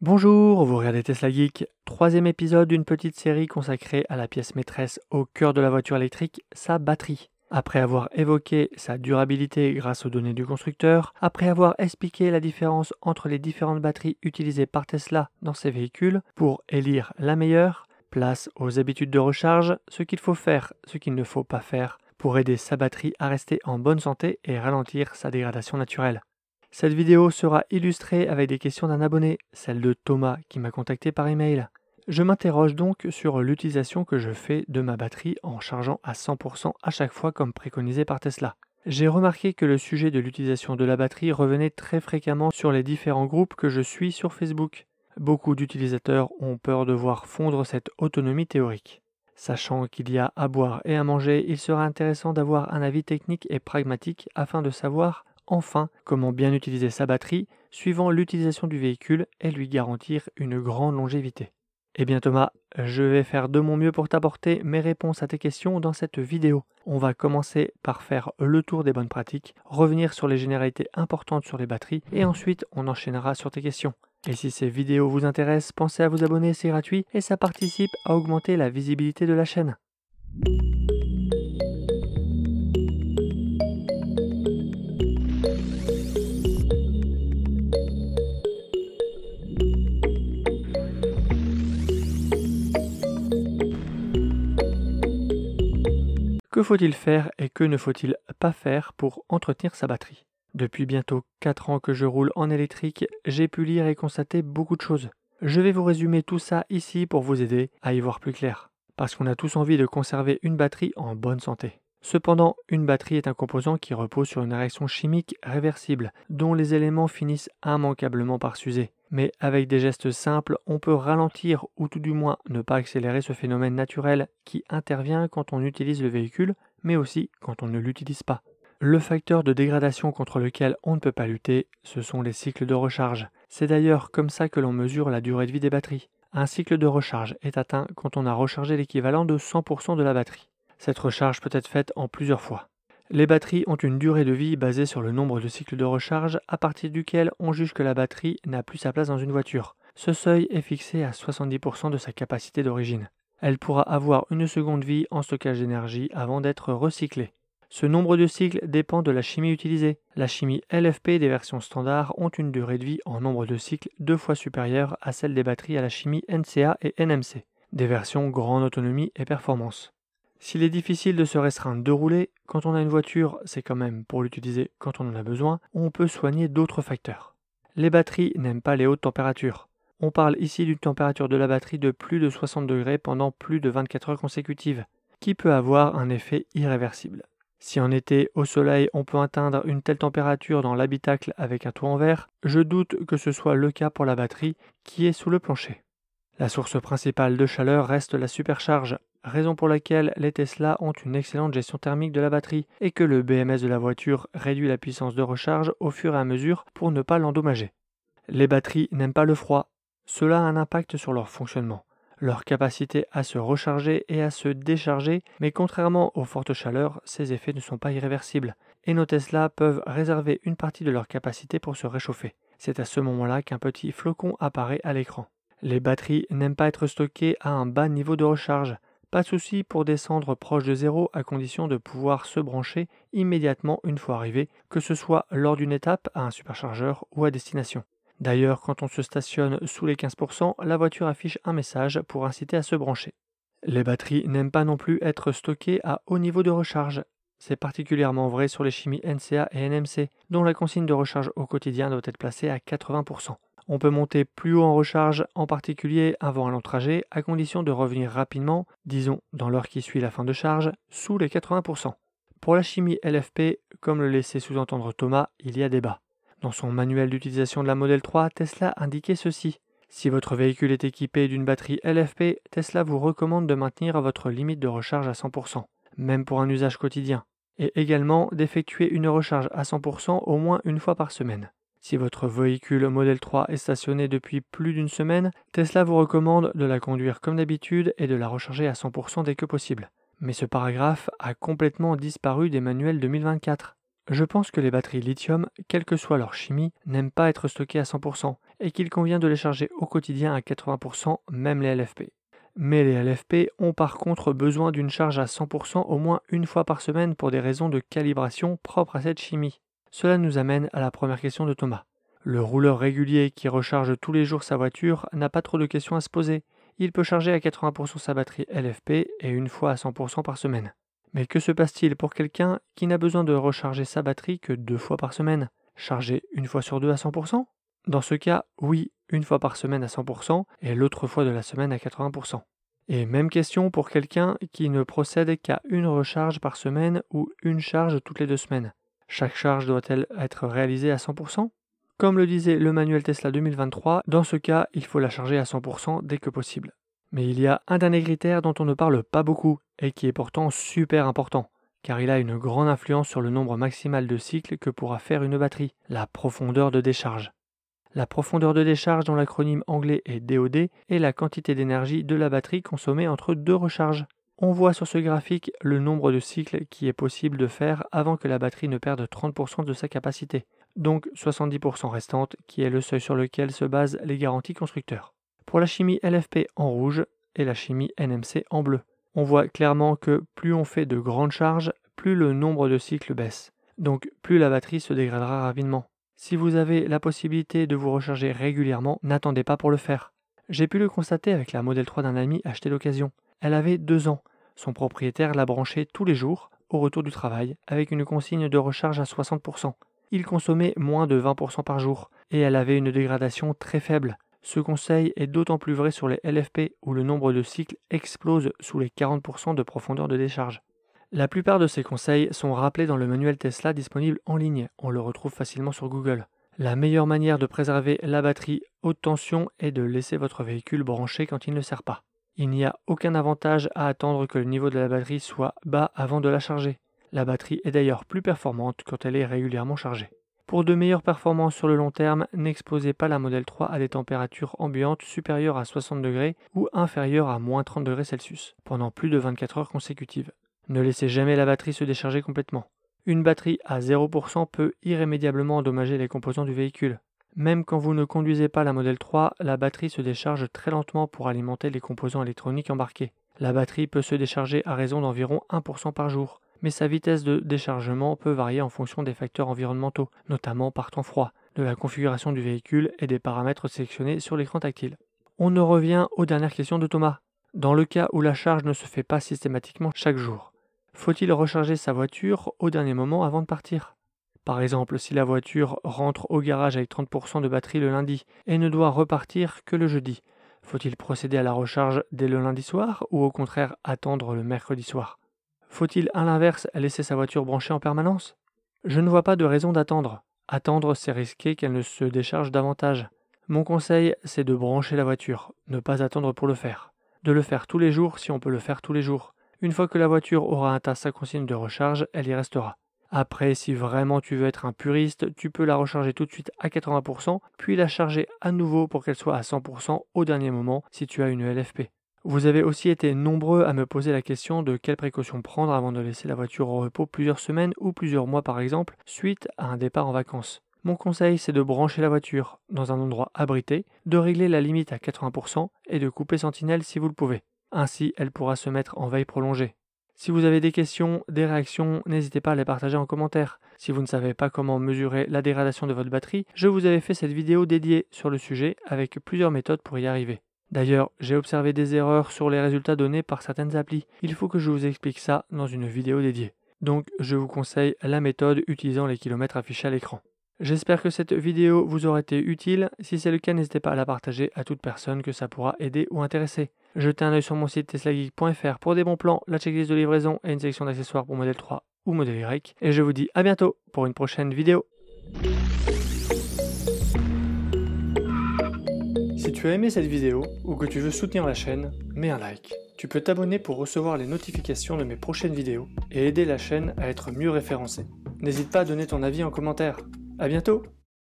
Bonjour, vous regardez Tesla Geek, troisième épisode d'une petite série consacrée à la pièce maîtresse au cœur de la voiture électrique, sa batterie. Après avoir évoqué sa durabilité grâce aux données du constructeur, après avoir expliqué la différence entre les différentes batteries utilisées par Tesla dans ses véhicules pour élire la meilleure, place aux habitudes de recharge, ce qu'il faut faire, ce qu'il ne faut pas faire pour aider sa batterie à rester en bonne santé et ralentir sa dégradation naturelle. Cette vidéo sera illustrée avec des questions d'un abonné, celle de Thomas qui m'a contacté par email. Je m'interroge donc sur l'utilisation que je fais de ma batterie en chargeant à 100% à chaque fois comme préconisé par Tesla. J'ai remarqué que le sujet de l'utilisation de la batterie revenait très fréquemment sur les différents groupes que je suis sur Facebook. Beaucoup d'utilisateurs ont peur de voir fondre cette autonomie théorique. Sachant qu'il y a à boire et à manger, il sera intéressant d'avoir un avis technique et pragmatique afin de savoir enfin comment bien utiliser sa batterie suivant l'utilisation du véhicule et lui garantir une grande longévité. Eh bien Thomas, je vais faire de mon mieux pour t'apporter mes réponses à tes questions dans cette vidéo. On va commencer par faire le tour des bonnes pratiques, revenir sur les généralités importantes sur les batteries et ensuite on enchaînera sur tes questions. Et si ces vidéos vous intéressent, pensez à vous abonner, c'est gratuit et ça participe à augmenter la visibilité de la chaîne. Que faut-il faire et que ne faut-il pas faire pour entretenir sa batterie? Depuis bientôt 4 ans que je roule en électrique, j'ai pu lire et constater beaucoup de choses. Je vais vous résumer tout ça ici pour vous aider à y voir plus clair. Parce qu'on a tous envie de conserver une batterie en bonne santé. Cependant, une batterie est un composant qui repose sur une réaction chimique réversible, dont les éléments finissent immanquablement par s'user. Mais avec des gestes simples, on peut ralentir ou tout du moins ne pas accélérer ce phénomène naturel qui intervient quand on utilise le véhicule, mais aussi quand on ne l'utilise pas. Le facteur de dégradation contre lequel on ne peut pas lutter, ce sont les cycles de recharge. C'est d'ailleurs comme ça que l'on mesure la durée de vie des batteries. Un cycle de recharge est atteint quand on a rechargé l'équivalent de 100% de la batterie. Cette recharge peut être faite en plusieurs fois. Les batteries ont une durée de vie basée sur le nombre de cycles de recharge à partir duquel on juge que la batterie n'a plus sa place dans une voiture. Ce seuil est fixé à 70% de sa capacité d'origine. Elle pourra avoir une seconde vie en stockage d'énergie avant d'être recyclée. Ce nombre de cycles dépend de la chimie utilisée. La chimie LFP des versions standards ont une durée de vie en nombre de cycles 2 fois supérieure à celle des batteries à la chimie NCA et NMC, des versions grande autonomie et performance. S'il est difficile de se restreindre de rouler, quand on a une voiture, c'est quand même pour l'utiliser quand on en a besoin, on peut soigner d'autres facteurs. Les batteries n'aiment pas les hautes températures. On parle ici d'une température de la batterie de plus de 60 degrés pendant plus de 24 heures consécutives, qui peut avoir un effet irréversible. Si en été, au soleil, on peut atteindre une telle température dans l'habitacle avec un toit en verre, je doute que ce soit le cas pour la batterie qui est sous le plancher. La source principale de chaleur reste la supercharge, raison pour laquelle les Tesla ont une excellente gestion thermique de la batterie et que le BMS de la voiture réduit la puissance de recharge au fur et à mesure pour ne pas l'endommager. Les batteries n'aiment pas le froid. Cela a un impact sur leur fonctionnement, leur capacité à se recharger et à se décharger, mais contrairement aux fortes chaleurs, ces effets ne sont pas irréversibles et nos Tesla peuvent réserver une partie de leur capacité pour se réchauffer. C'est à ce moment-là qu'un petit flocon apparaît à l'écran. Les batteries n'aiment pas être stockées à un bas niveau de recharge. Pas de souci pour descendre proche de zéro à condition de pouvoir se brancher immédiatement une fois arrivé, que ce soit lors d'une étape à un superchargeur ou à destination. D'ailleurs, quand on se stationne sous les 15%, la voiture affiche un message pour inciter à se brancher. Les batteries n'aiment pas non plus être stockées à haut niveau de recharge. C'est particulièrement vrai sur les chimies NCA et NMC, dont la consigne de recharge au quotidien doit être placée à 80%. On peut monter plus haut en recharge, en particulier avant un long trajet, à condition de revenir rapidement, disons dans l'heure qui suit la fin de charge, sous les 80%. Pour la chimie LFP, comme le laissait sous-entendre Thomas, il y a débat. Dans son manuel d'utilisation de la Model 3, Tesla indiquait ceci. Si votre véhicule est équipé d'une batterie LFP, Tesla vous recommande de maintenir votre limite de recharge à 100%, même pour un usage quotidien, et également d'effectuer une recharge à 100% au moins une fois par semaine. Si votre véhicule Model 3 est stationné depuis plus d'une semaine, Tesla vous recommande de la conduire comme d'habitude et de la recharger à 100% dès que possible. Mais ce paragraphe a complètement disparu des manuels 2024. Je pense que les batteries lithium, quelle que soit leur chimie, n'aiment pas être stockées à 100%, et qu'il convient de les charger au quotidien à 80%, même les LFP. Mais les LFP ont par contre besoin d'une charge à 100% au moins une fois par semaine pour des raisons de calibration propres à cette chimie. Cela nous amène à la première question de Thomas. Le rouleur régulier qui recharge tous les jours sa voiture n'a pas trop de questions à se poser. Il peut charger à 80% sa batterie LFP et une fois à 100% par semaine. Mais que se passe-t-il pour quelqu'un qui n'a besoin de recharger sa batterie que 2 fois par semaine? Charger une fois sur deux à 100%? Dans ce cas, oui, une fois par semaine à 100% et l'autre fois de la semaine à 80%. Et même question pour quelqu'un qui ne procède qu'à une recharge par semaine ou une charge toutes les 2 semaines. Chaque charge doit-elle être réalisée à 100%? Comme le disait le manuel Tesla 2023, dans ce cas, il faut la charger à 100% dès que possible. Mais il y a un dernier critère dont on ne parle pas beaucoup et qui est pourtant super important, car il a une grande influence sur le nombre maximal de cycles que pourra faire une batterie, la profondeur de décharge. La profondeur de décharge, dont l'acronyme anglais est DOD, est la quantité d'énergie de la batterie consommée entre 2 recharges. On voit sur ce graphique le nombre de cycles qui est possible de faire avant que la batterie ne perde 30% de sa capacité, donc 70% restante, qui est le seuil sur lequel se basent les garanties constructeurs. Pour la chimie LFP en rouge et la chimie NMC en bleu, on voit clairement que plus on fait de grandes charges, plus le nombre de cycles baisse, donc plus la batterie se dégradera rapidement. Si vous avez la possibilité de vous recharger régulièrement, n'attendez pas pour le faire. J'ai pu le constater avec la Model 3 d'un ami acheté d'occasion. Elle avait 2 ans. Son propriétaire l'a branchée tous les jours, au retour du travail, avec une consigne de recharge à 60%. Il consommait moins de 20% par jour, et elle avait une dégradation très faible. Ce conseil est d'autant plus vrai sur les LFP, où le nombre de cycles explose sous les 40% de profondeur de décharge. La plupart de ces conseils sont rappelés dans le manuel Tesla disponible en ligne. On le retrouve facilement sur Google. La meilleure manière de préserver la batterie haute tension est de laisser votre véhicule branché quand il ne sert pas. Il n'y a aucun avantage à attendre que le niveau de la batterie soit bas avant de la charger. La batterie est d'ailleurs plus performante quand elle est régulièrement chargée. Pour de meilleures performances sur le long terme, n'exposez pas la Model 3 à des températures ambiantes supérieures à 60 degrés ou inférieures à moins 30 degrés Celsius pendant plus de 24 heures consécutives. Ne laissez jamais la batterie se décharger complètement. Une batterie à 0% peut irrémédiablement endommager les composants du véhicule. Même quand vous ne conduisez pas la Model 3, la batterie se décharge très lentement pour alimenter les composants électroniques embarqués. La batterie peut se décharger à raison d'environ 1% par jour, mais sa vitesse de déchargement peut varier en fonction des facteurs environnementaux, notamment par temps froid, de la configuration du véhicule et des paramètres sélectionnés sur l'écran tactile. On en revient aux dernières questions de Thomas. Dans le cas où la charge ne se fait pas systématiquement chaque jour, faut-il recharger sa voiture au dernier moment avant de partir? Par exemple, si la voiture rentre au garage avec 30% de batterie le lundi et ne doit repartir que le jeudi, faut-il procéder à la recharge dès le lundi soir ou au contraire attendre le mercredi soir? Faut-il à l'inverse laisser sa voiture branchée en permanence? Je ne vois pas de raison d'attendre. Attendre, c'est risquer qu'elle ne se décharge davantage. Mon conseil, c'est de brancher la voiture, ne pas attendre pour le faire. De le faire tous les jours si on peut le faire tous les jours. Une fois que la voiture aura atteint sa consigne de recharge, elle y restera. Après, si vraiment tu veux être un puriste, tu peux la recharger tout de suite à 80%, puis la charger à nouveau pour qu'elle soit à 100% au dernier moment si tu as une LFP. Vous avez aussi été nombreux à me poser la question de quelles précautions prendre avant de laisser la voiture au repos plusieurs semaines ou plusieurs mois par exemple, suite à un départ en vacances. Mon conseil, c'est de brancher la voiture dans un endroit abrité, de régler la limite à 80% et de couper Sentinelle si vous le pouvez. Ainsi, elle pourra se mettre en veille prolongée. Si vous avez des questions, des réactions, n'hésitez pas à les partager en commentaire. Si vous ne savez pas comment mesurer la dégradation de votre batterie, je vous avais fait cette vidéo dédiée sur le sujet avec plusieurs méthodes pour y arriver. D'ailleurs, j'ai observé des erreurs sur les résultats donnés par certaines applis. Il faut que je vous explique ça dans une vidéo dédiée. Donc, je vous conseille la méthode utilisant les kilomètres affichés à l'écran. J'espère que cette vidéo vous aura été utile. Si c'est le cas, n'hésitez pas à la partager à toute personne que ça pourra aider ou intéresser. Jetez un œil sur mon site teslageek.fr pour des bons plans, la checklist de livraison et une section d'accessoires pour Model 3 ou Model Y. Et je vous dis à bientôt pour une prochaine vidéo. Si tu as aimé cette vidéo ou que tu veux soutenir la chaîne, mets un like. Tu peux t'abonner pour recevoir les notifications de mes prochaines vidéos et aider la chaîne à être mieux référencée. N'hésite pas à donner ton avis en commentaire. À bientôt!